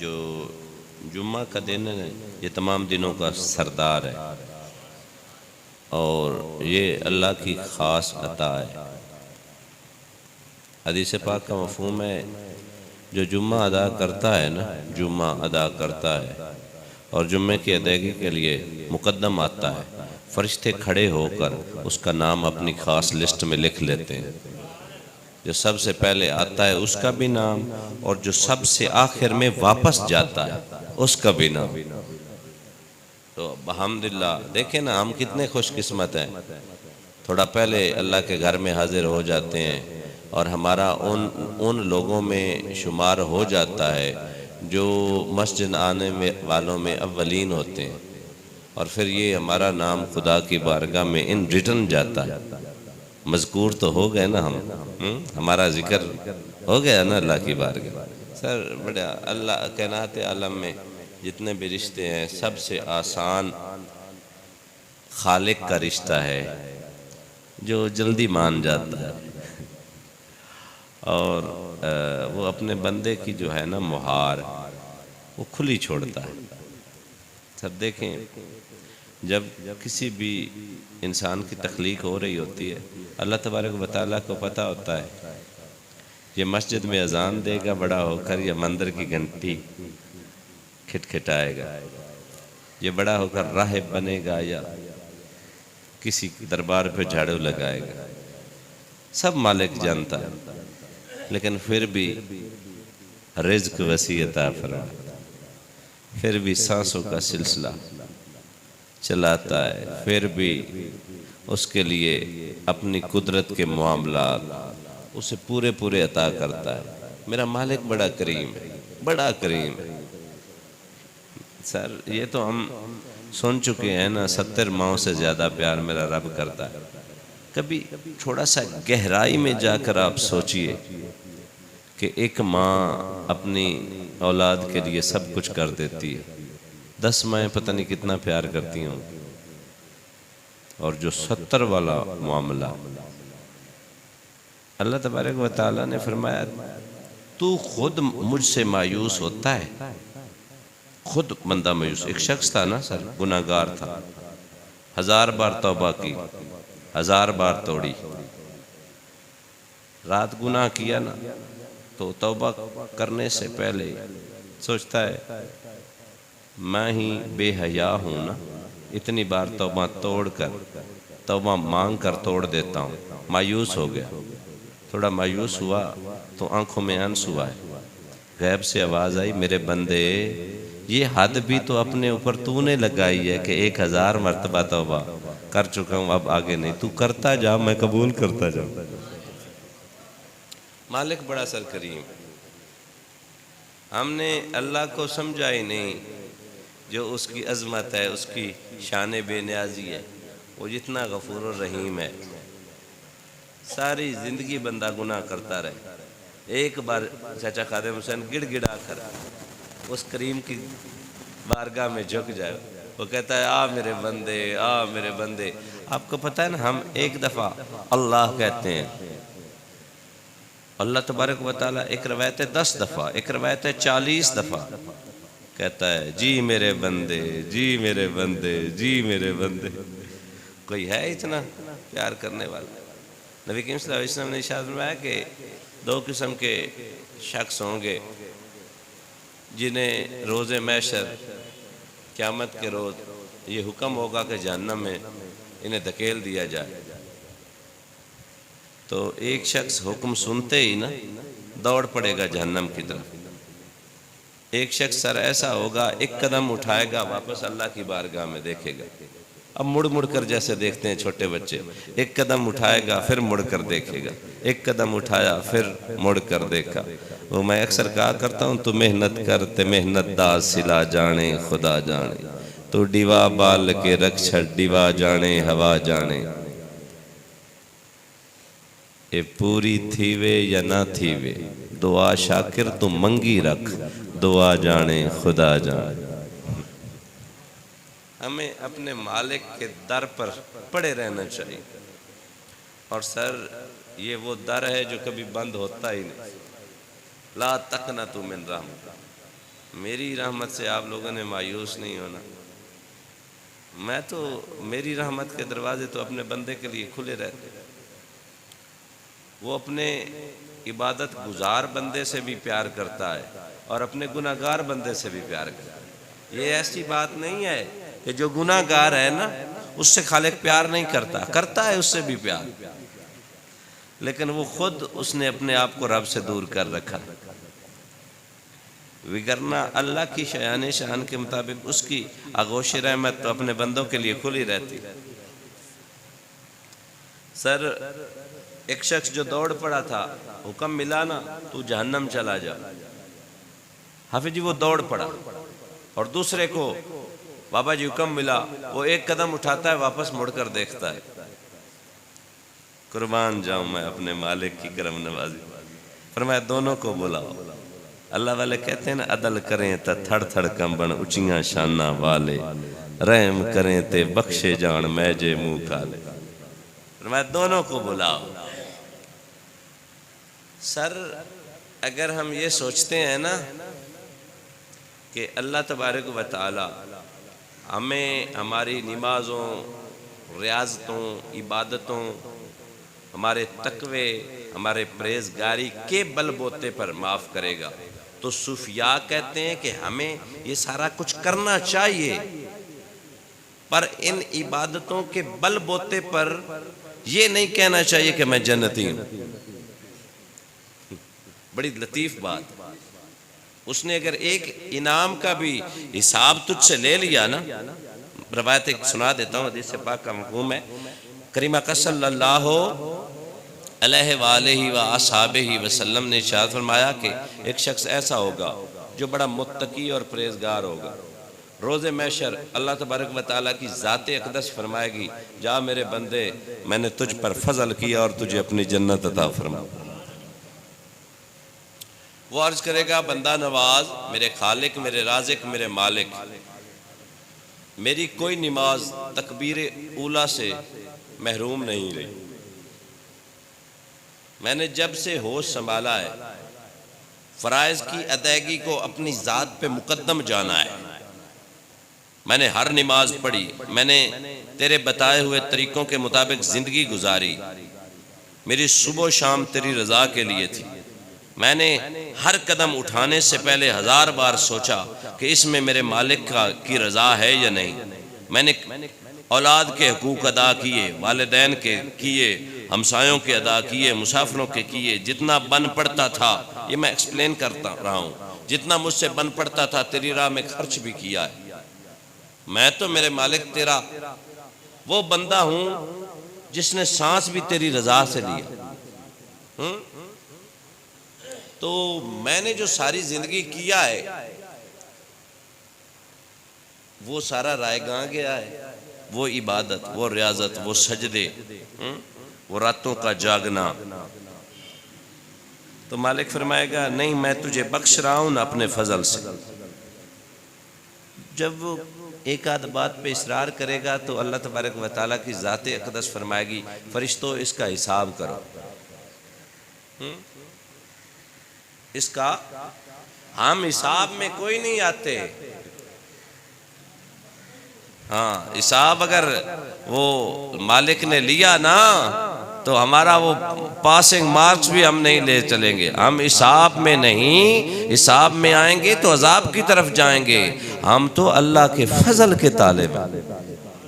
जो जुम्मा का दिन है ये तमाम दिनों का सरदार है और ये अल्लाह की ख़ास अता है। हदीस पाक का मफ़हूम है जो जुम्मा अदा करता है ना, जुम्मा अदा करता है और जुम्मे की अदायगी के लिए मुकद्दम आता है, फरिश्ते खड़े होकर उसका नाम अपनी ख़ास लिस्ट में लिख लेते हैं। जो सबसे पहले आता है उसका भी नाम और जो सबसे आखिर में वापस जाता है उसका भी नाम। तो अल्हम्दुलिल्लाह देखें ना हम कितने खुशकिस्मत हैं, थोड़ा पहले अल्लाह के घर में हाजिर हो जाते हैं और हमारा उन लोगों में शुमार हो जाता है जो मस्जिद आने में वालों में अव्वलीन होते हैं और फिर ये हमारा नाम खुदा की बारगाह में इन रिटर्न जाता है। मज़कूर तो हो गए ना हम, हमारा जिक्र हो गया ना अल्लाह की बारगाह। सर बड़ा अल्लाह कायनात आलम में जितने भी रिश्ते हैं सबसे आसान खालिक का रिश्ता है जो जल्दी मान जाता है और वो अपने बंदे की जो है ना मुहार वो खुली छोड़ता है। सर देखें जब किसी भी इंसान की तख्लीक हो रही होती है अल्लाह तबारक व तआला को पता होता है ये मस्जिद में अजान देगा बड़ा होकर या मंदिर की घंटी खिटखिटाएगा, ये बड़ा होकर राहिब बनेगा या किसी दरबार पे झाड़ू लगाएगा, सब मालिक जानता है। लेकिन फिर भी रिज़्क वसी अता फरमाता, फिर भी सांसों का सिलसिला चलाता है, फिर भी उसके लिए अपनी कुदरत के मामलात उसे पूरे पूरे अता करता है। मेरा मालिक बड़ा करीम है, बड़ा करीम है। सर ये तो हम सुन चुके हैं ना, 70 माओं से ज़्यादा प्यार मेरा रब करता है। कभी थोड़ा सा गहराई में जाकर आप सोचिए कि एक माँ अपनी औलाद के लिए सब कुछ कर देती है, 10 माएँ पता नहीं कितना प्यार करती हों, और जो 70 वाला मामला अल्लाह तबारक व तआला ने फरमाया तू खुद मुझसे मायूस होता है, खुद बंदा मायूस। एक शख्स था ना सर, गुनाहगार था, 1000 बार तौबा की, 1000 बार तोड़ी, रात गुनाह किया ना तो तौबा करने से पहले सोचता है मैं ही बेहया हूँ ना, इतनी बार तौबा तोड़ कर तौबा मांग कर तोड़ देता हूँ। मायूस हो गया, थोड़ा मायूस हुआ तो आंखों में आंसू आए, गैब से आवाज़ आई मेरे बंदे ये हद भी तो अपने ऊपर तूने लगाई है कि 1000 मरतबा तौबा कर चुका हूँ, अब आगे नहीं, तू करता जा, मैं कबूल करता जाऊँ। मालिक बड़ा सर करीम। हमने अल्लाह को समझा ही नहीं जो उसकी अज़मत है, उसकी शान बेनियाजी है, वो जितना गफूर और रहीम है। सारी ज़िंदगी बंदा गुनाह करता रहे, एक बार चाचा खादिम हुसैन गिड़गिड़ा कर उस करीम की बारगाह में झुक जाए, वो कहता है आ मेरे बंदे, आ मेरे बंदे। आपको पता है ना हम एक दफ़ा अल्लाह कहते हैं, अल्लाह तबारक व तआला एक रवायत है 10 दफ़ा, एक रवायत है 40 दफ़ा कहता है जी मेरे बंदे, जी मेरे बंदे, जी मेरे बंदे। कोई है इतना प्यार करने वाला? नबी करीम सल्लल्लाहु अलैहि वसल्लम ने इरशाद फरमाया कि 2 किस्म के शख्स होंगे जिन्हें रोज़े महशर क़यामत के रोज़ ये हुक्म होगा कि जहन्नम में इन्हें धकेल दिया जाए। तो एक शख्स हुक्म सुनते ही ना दौड़ पड़ेगा जहन्नम की तरफ। एक शख्स सर ऐसा होगा एक कदम उठाएगा वापस अल्लाह की बारगाह में देखेगा, अब मुड़ मुड़ कर जैसे देखते हैं छोटे बच्चे, एक कदम उठाएगा फिर मुड़ कर देखेगा, एक कदम उठाया फिर मुड़ कर देखा। वो मैं अक्सर कहा करता हूँ तू मेहनत करते मेहनत दा सिला जाने खुदा जाने, तू डिवा बाल के रख छड़ डिवा जाने हवा जाने, ये पूरी थीवे या ना थीवे दुआ शाकिर तू मंगी रख दुआ जाने खुदा जाने। हमें अपने मालिक के दर पर पड़े रहना चाहिए। और सर ये वो दर है जो कभी बंद होता ही नहीं। ला तकनतु मिन रहमत, मेरी रहमत से आप लोगों ने मायूस नहीं होना। मैं तो, मेरी रहमत के दरवाजे तो अपने बंदे के लिए खुले रहते। वो अपने इबादत गुजार बंदे से भी प्यार करता है और अपने गुनाहगार बंदे से भी प्यार करता है। ये ऐसी बात नहीं है कि जो गुनाहगार है ना उससे खालिक प्यार नहीं करता, करता है उससे भी प्यार, लेकिन वो खुद उसने अपने आप को रब से दूर कर रखा। वरना अल्लाह की शयान शान के मुताबिक उसकी आगोश रहमत तो अपने बंदों के लिए खुली रहती। सर, एक शख्स जो दौड़ पड़ा था, हुक्म मिला ना तू जहन्नम चला जा, हाफिज जी वो दौड़ पड़ा, और दूसरे को बाबा जी हुक्म मिला, वो एक कदम उठाता है वापस मुड़कर देखता है। कुर्बान जाऊं मैं अपने मालिक की करम नवाजी। फरमाया दोनों को बुलाओ। अल्लाह वाले कहते हैं ना, अदल करें तो थड़ थड़ कंबन उचियां शाना वाले, रहम करें ते बख्शे जान मैजे मुंह काले। फरमाया दोनों को बुलाओ। सर, अगर हम ये सोचते हैं ना कि अल्लाह तबारक व तआला हमें हमारी नमाज़ों, रियाज़तों, इबादतों, हमारे तकवे, हमारे परहेज़गारी के बलबूते पर माफ़ करेगा, तो सूफिया कहते हैं कि हमें ये सारा कुछ करना चाहिए, पर इन इबादतों के बलबूते पर ये नहीं कहना चाहिए कि मैं जन्नती हूँ। बड़ी लतीफ़ बात। उसने अगर एक इनाम का भी हिसाब तुझसे ले लिया ना, रवायत एक सुना देता हूँ, हदीस पाक का मफ़हूम है। करीमा का सल्लल्लाहु अलैहि व अस्हाबिही वसल्लम ने इरशाद फरमाया कि एक शख्स ऐसा होगा जो बड़ा मुत्तकी और परहेज़गार होगा। रोज़े महशर अल्लाह तबारक व तआला की ज़ाते अक़दस फरमाएगी, जा मेरे बंदे, मैंने तुझ पर फजल किया और तुझे अपनी जन्नत अता फरमा। वो अर्ज़ करेगा, बंदा नवाज, मेरे खालिक, मेरे राज़िक, मेरे मालिक, मेरी कोई नमाज तकबीर ऊला से महरूम नहीं रही। मैंने जब से होश संभाला है फ़राइज़ की अदायगी को अपनी ज़ात पे मुकद्दम जाना है। मैंने हर नमाज पढ़ी, मैंने तेरे बताए हुए तरीक़ों के मुताबिक ज़िंदगी गुजारी, मेरी सुबह शाम तेरी रज़ा के लिए थी। मैंने हर कदम उठाने से पहले 1000 बार सोचा कि इसमें मेरे मालिक की रज़ा है या नहीं। मैंने औलाद के हकूक़ अदा किए, वालिदैन के किए, हमसायों के अदा किए, मुसाफिरों के किए, जितना बन पड़ता था, ये मैं एक्सप्लेन करता रहा हूँ, जितना मुझसे बन पड़ता था तेरी राह में खर्च भी किया है। मैं तो मेरे मालिक तेरा वो बंदा हूँ जिसने सांस भी तेरी रज़ा से लिया। तो मैंने जो सारी जिंदगी किया है वो सारा रायगां गया है, वो इबादत, वो रियाजत, वो सजदे, वो रातों का जागना। तो मालिक फरमाएगा, नहीं, मैं तुझे बख्श रहा हूं ना अपने फजल से। जब वो एक आध बात पे इसरार करेगा तो अल्लाह तबारक व तआला की ज़ाते अक़दस फरमाएगी, फरिश्तों इसका हिसाब करो। इसका हम हिसाब में कोई नहीं आते। हाँ, हिसाब अगर वो मालिक ने लिया ना तो हमारा वो पासिंग मार्क्स भी हम नहीं ले चलेंगे। हम हिसाब में नहीं, हिसाब में आएंगे तो अजाब की तरफ जाएंगे। हम तो अल्लाह के फजल के तालिब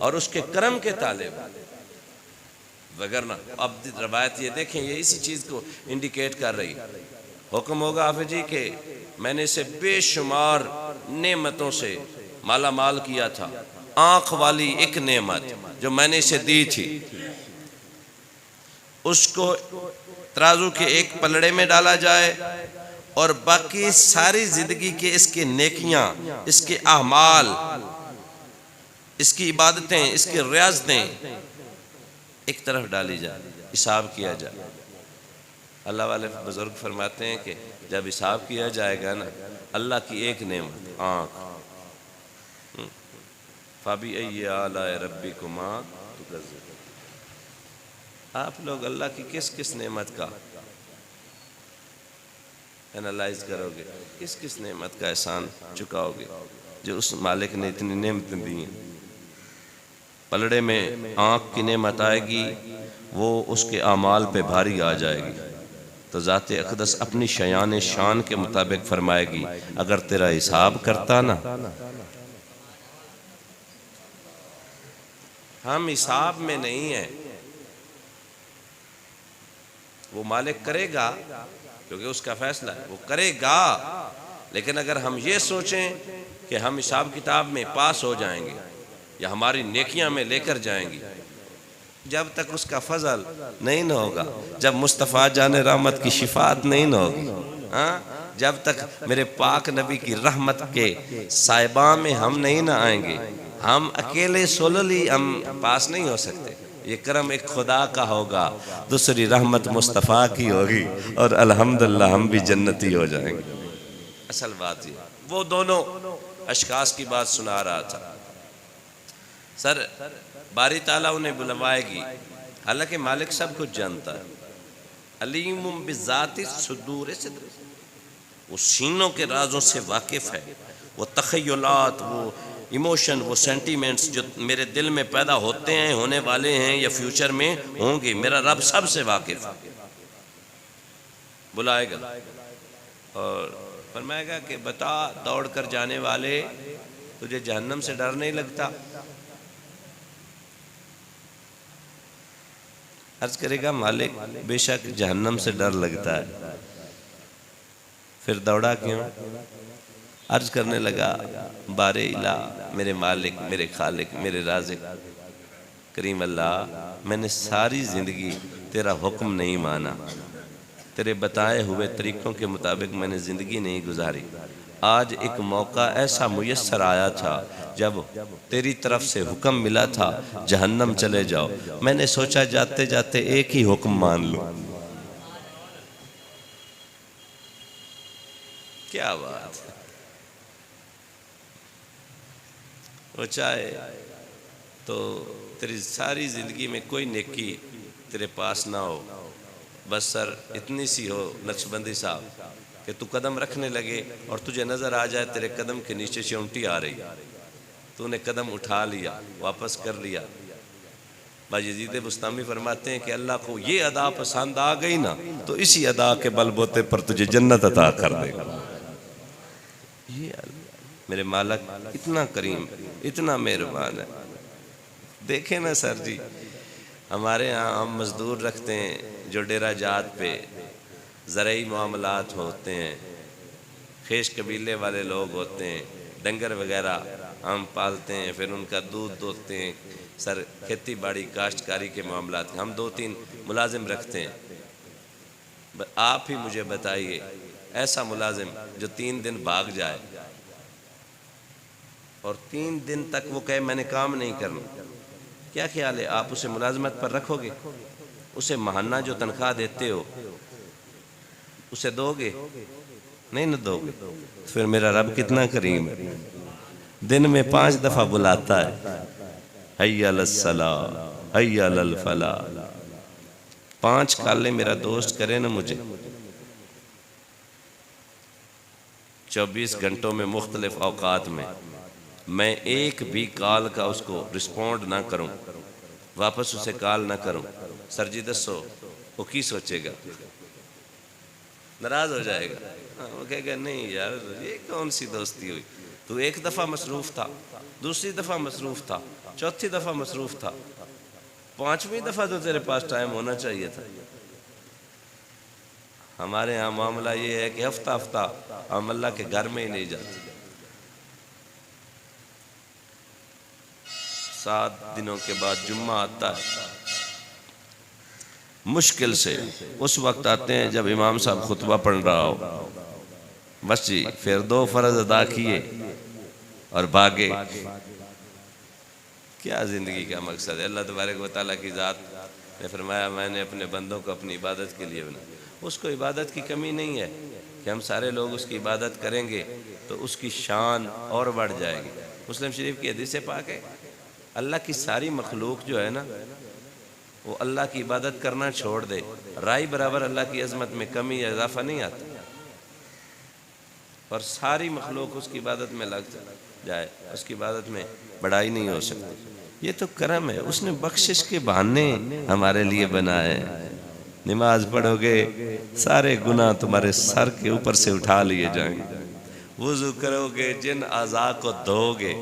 और उसके करम के तालिब, वगरना। अब रवायत ये देखें, ये इसी चीज़ को इंडिकेट कर रही। हुक्म होगा हाफिज जी के मैंने इसे बेशुमार नेमतों से माला माल किया था। आँख वाली एक नेमत जो मैंने इसे दी थी, उसको तराजू के एक पलड़े में डाला जाए और बाकी सारी जिंदगी के इसके नेकियां, इसके अहमाल, इसकी इबादतें, इसकी रियाजतें एक तरफ डाली जाए, हिसाब किया जाए। अल्लाह वाले बुजुर्ग फरमाते हैं कि जब हिसाब किया जाएगा ना, अल्लाह की एक नेमत आँख, फ़बी अय्यि आलाए रब्बिकुमा तुकज़्ज़िबान। आप लोग अल्लाह की किस किस नेमत का एनालाइज करोगे, किस किस नेमत का एहसान चुकाओगे जो उस मालिक ने इतनी नेमतें दी हैं। पलड़े में आँख की नेमत आएगी, वो उसके आमाल पे भारी आ जाएगी, तो ज़ाते अक़दस अपनी शयान शान के मुताबिक फरमाएगी, अगर तेरा हिसाब करता ना, हम हिसाब में नहीं है, वो मालिक करेगा क्योंकि उसका फैसला है, वो करेगा। लेकिन अगर हम ये सोचें कि हम हिसाब किताब में पास हो जाएंगे या हमारी नेकियां में लेकर जाएंगी, जब तक उसका फजल नहीं न होगा, जब मुस्तफ़ा जाने रहमत की शिफात नहीं न होगी, हाँ, जब तक मेरे पाक नबी की रहमत के साहिबा में हम नहीं न आएंगे, हम अकेले सोलोली हम पास नहीं हो सकते। ये करम एक खुदा का होगा, दूसरी रहमत मुस्तफ़ा की होगी, और अल्हम्दुलिल्लाह हम भी जन्नती हो जाएंगे। असल बात ये, वो दोनों अशखास की बात सुना रहा था। सर बारी ताला उन्हें बुलवाएगी, हालांकि मालिक सब कुछ जानता है। अलीमुम बिज़ाति सुदूर सिद्र, वो सीनों के राजों से वाकिफ़ है। वो तख़य्युलात, वो इमोशन, वो सेंटीमेंट्स जो मेरे दिल में पैदा होते हैं, होने वाले हैं या फ्यूचर में होंगे, मेरा रब सबसे वाकिफ़ है। बुलाएगा और फरमाएगा कि बता दौड़ कर जाने वाले, तुझे जहन्नम से डर नहीं लगता? अर्ज करेगा, मालिक बेशक जहन्नम से डर लगता है। फिर दौड़ा क्यों? अर्ज करने लगा, बारे इला, मेरे मालिक, मेरे खालिक, मेरे राज़िक करीम अल्लाह, मैंने सारी ज़िंदगी तेरा हुक्म नहीं माना, तेरे बताए हुए तरीक़ों के मुताबिक मैंने ज़िंदगी नहीं गुजारी। आज एक मौका ऐसा मुयस्सर आया था जब तेरी तरफ से हुक्म मिला था जहन्नम चले जाओ, मैंने सोचा जाते जाते एक ही हुक्म मान लूं। क्या बात है। वो चाहे तो तेरी सारी ज़िंदगी में कोई नेकी तेरे पास ना हो, बस सर इतनी सी हो नक्शबंदी साहब कि तू कदम रखने लगे और तुझे नज़र आ जाए तेरे कदम के नीचे चौंटी आ रही, तूने कदम उठा लिया, वापस कर लिया। बायजीद बुस्तामी फरमाते हैं कि अल्लाह को ये अदा पसंद आ गई ना, तो इसी अदा के बलबूते पर तुझे जन्नत अता कर देगा। ये मेरे मालिक इतना करीम, इतना मेहरबान है। देखें ना सर जी, हमारे यहाँ हम मजदूर रखते हैं जो डेरा जात पे ज़रई मामलात होते हैं, खेश कबीले वाले लोग होते हैं, डंगर वगैरह हम पालते हैं, फिर उनका दूध दोहते हैं। सर खेती बाड़ी काश्तकारी के मामलात हम 2-3 मुलाजिम रखते हैं। आप ही मुझे बताइए, ऐसा मुलाजिम जो 3 दिन भाग जाए और 3 दिन तक वो कहे मैंने काम नहीं करना, क्या ख्याल है, आप उसे मुलाजमत पर रखोगे? उसे महाना जो तनख्वाह देते हो उसे दोगे? नहीं न दोगे। फिर मेरा रब कितना करीम है, दिन में 5 दफ़ा बुलाता है, हय्या अलस्सलाह हय्या अलल फलाह। 5 काले मेरा दोस्त करे ना मुझे, 24 घंटों में मुख्तलिफ औकात में मैं एक भी कॉल का उसको रिस्पॉन्ड ना करूं, वापस उसे कॉल ना करूं, सर जी दसो वो की सोचेगा? नाराज हो जाएगा। वो कहेगा नहीं यार ये कौन सी दोस्ती हुई, तू एक दफ़ा मसरूफ़ था, दूसरी दफ़ा मसरूफ़ था, चौथी दफ़ा मसरूफ़ था, 5वीं दफ़ा तो तेरे पास टाइम होना चाहिए था। हमारे यहाँ मामला ये है कि हफ्ता हफ्ता हम अल्लाह के घर में ही नहीं जाते। 7 दिनों के बाद जुम्मा आता है, मुश्किल से उस वक्त आते हैं जब इमाम साहब खुतबा पढ़ रहा हो, बस जी फिर 2 फ़र्ज़ अदा किए और भागे। क्या ज़िंदगी का मकसद है? अल्लाह तबारक व तआला की ज़ात ने फरमाया मैंने अपने बंदों को अपनी इबादत के लिए बनाया। उसको इबादत की कमी नहीं है कि हम सारे लोग उसकी इबादत करेंगे तो उसकी शान और बढ़ जाएगी। मुस्लिम शरीफ की हदीस पाक है, अल्लाह की सारी मखलूक जो है ना वो अल्लाह की इबादत करना छोड़ दे, राई बराबर अल्लाह की अज़मत में कमी या इजाफा नहीं आता। और सारी मखलूक उसकी इबादत में लग जाए, उसकी इबादत में बढ़ाई नहीं हो सकती। ये तो करम है, उसने बख्शिश के बहाने हमारे लिए बनाए हैं। नमाज पढ़ोगे सारे गुनाह तुम्हारे सर के ऊपर से उठा लिए जाएंगे। वुज़ू करोगे, जिन अज़ा को धोगे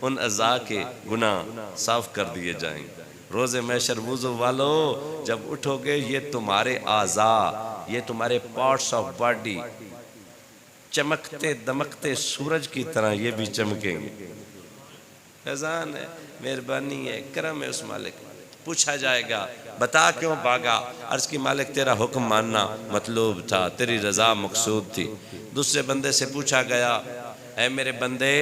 उन अज़ा के गुनाह साफ कर दिए जाएंगे। रोज़े महशर वुज़ू वालो जब उठोगे, ये तुम्हारे आज़ा, ये तुम्हारे पार्ट्स ऑफ बॉडी चमकते दमकते सूरज की तरह ये भी चमकेंगे। फैज़ान है, मेहरबानी है, करम है उस मालिक। पूछा जाएगा बता क्यों भागा? अर्ज़ की मालिक तेरा हुक्म मानना मतलूब था, तेरी रज़ा मकसूद थी। दूसरे बंदे से पूछा गया, ऐ मेरे बंदे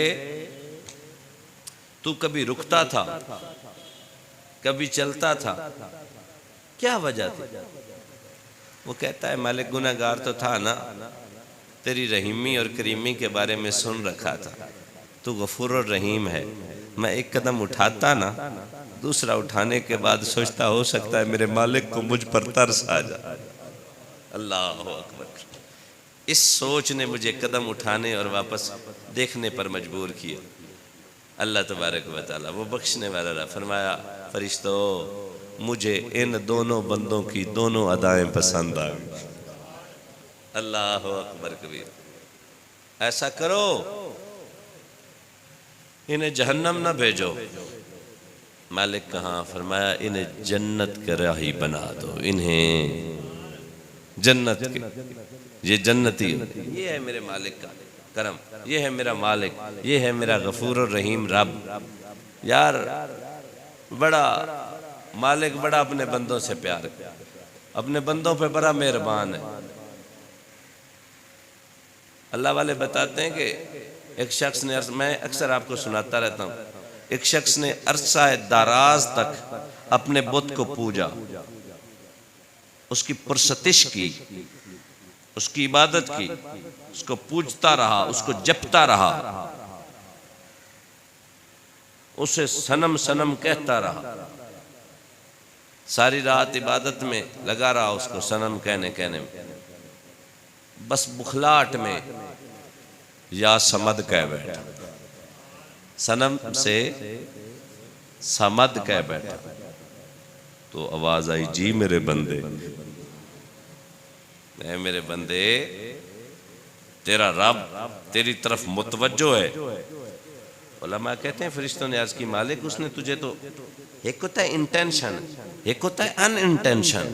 तू कभी रुकता था, कभी चलता था, क्या वजह थी? वो कहता है मालिक गुनहगार तो था ना, तेरी रहीमी और करीमी के बारे में सुन रखा था, तू गफूर और रहीम है। मैं एक कदम उठाता ना, दूसरा उठाने के बाद सोचता हो सकता है मेरे मालिक को मुझ पर तरस आ जाए। अल्लाह अकबर। इस सोच ने मुझे कदम उठाने और वापस देखने पर मजबूर किया। अल्लाह तबारक व तआला वो बख्शने वाला रहा। फरमाया फरिश्तों मुझे इन दोनों बंदों की दोनों अदाएं पसंद आ गई। अल्लाह अकबर कबीर। ऐसा करो इन्हें जहन्नम ना भेजो। मालिक कहाँ? फरमाया इन्हें जन्नत का राही बना दो, इन्हें जन्नत के, ये जन्नती, ये है मेरे मालिक का करम, ये है मेरा मालिक, ये है मेरा गफूर और रहीम रब। यार बड़ा मालिक बड़ा अपने बंदों से प्यार है, अपने बंदों पे बड़ा मेहरबान है। अल्लाह वाले बताते हैं कि एक शख्स ने, मैं अक्सर आपको सुनाता रहता हूँ, एक शख्स ने अरसा दराज तक अपने बुत को पूजा, उसकी पुरसतिश की, उसकी इबादत की, उसको पूजता रहा, उसको जपता रहा, उसे सनम सनम कहता रहा, सारी रात इबादत में लगा रहा, उसको सनम कहने में। बस बुखलाहट में या समद कह बैठा, सनम से समद कह बैठा। तो आवाज आई, जी मेरे बंदे, ऐ मेरे बंदे तेरा रब तेरी तरफ मुतवज्जो है। उलमा कहते हैं फरिश्तों ने अर्ज की मालिक उसने तुझे तो, एक होता है इंटेंशन, एक होता है अनइंटेंशन,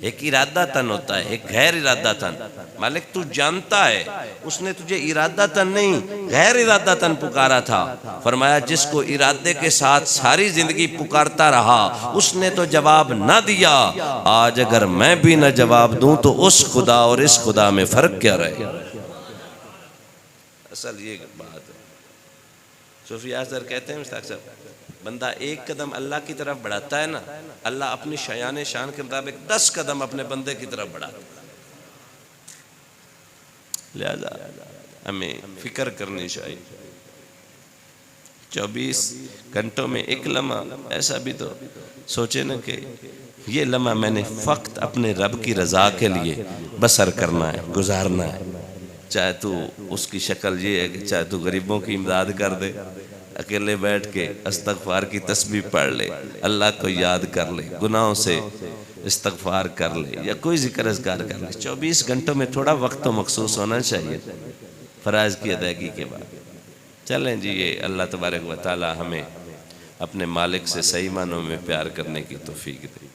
एक इरादा तन होता है, एक गैर इरादा तन। मालिक तू जानता है उसने तुझे इरादा तन नहीं गैर इरादा तन पुकारा था। फरमाया जिसको इरादे के साथ सारी जिंदगी पुकारता रहा उसने तो जवाब ना दिया, आज अगर मैं भी ना जवाब दूं तो उस खुदा और इस खुदा में फर्क क्या रहे? असल ये बात है। सूफी आज़र कहते हैं मुश्ताक साहब, बंदा एक कदम अल्लाह की तरफ बढ़ाता है ना, अल्लाह अपनी शयान शान के मुताबिक 10 कदम अपने बंदे की तरफ बढ़ाता है। लिहाजा हमें फिक्र करनी चाहिए। 24 घंटों में एक लम्हा ऐसा भी तो सोचे ना कि ये लम्हा मैंने फ़क्त अपने रब की रज़ा के लिए बसर करना है, गुजारना है। चाहे तू उसकी शक्ल ये है कि चाहे तू गरीबों की इमदाद कर दे, अकेले बैठ के इस्तग़फ़ार की तस्बीह पढ़ ले, अल्लाह को याद कर ले, गुनाहों से इस्तग़फ़ार कर ले या कोई ज़िक्र अज़कार कर ले। 24 घंटों में थोड़ा वक्त तो मखसूस होना चाहिए फ़राइज़ की अदायगी के बाद। चलें जी, ये अल्लाह तबारक व तआला हमें अपने मालिक से सही मानों में प्यार करने की तौफ़ीक़ दे।